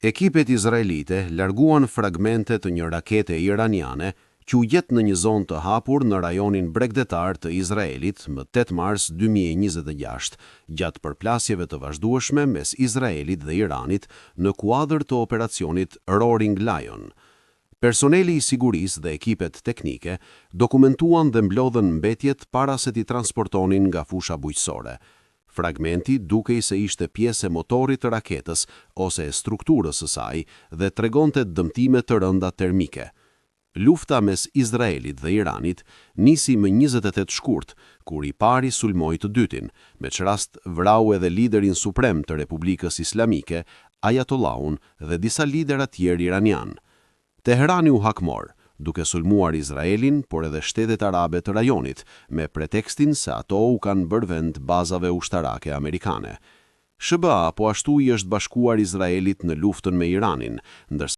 Ekipet izraelite larguan fragmente të një rakete iraniane që u gjet në një zonë të hapur në rajonin bregdetar të Izraelit më 8 mars 2026, gjatë përplasjeve të vazhdueshme mes Izraelit dhe Iranit në kuadër të operacionit Roaring Lion. Personeli i sigurisë dhe ekipet teknike dokumentuan dhe mblodhen mbetjet para se t'i transportonin nga fusha bujqësore. Fragmenti dukej se ishte pjesë e motorit të raketës ose e strukturës së saj dhe tregonte dëmtime të rënda termike. Lufta mes Izraelit dhe Iranit nisi më 28 shkurt, kur i pari sulmoi të dytin, me çrast vrau edhe liderin suprem të Republikës Islamike, Ajatollahun dhe disa lidera tjerë iranian. Teherani u hakmor, duke sulmuar Izraelin, por edhe shtetet arabe të rajonit, me pretekstin se ato u kanë bërë vend bazave ushtarake amerikane. SBA po ashtu i është bashkuar Izraelit në luftën me Iranin, ndërsa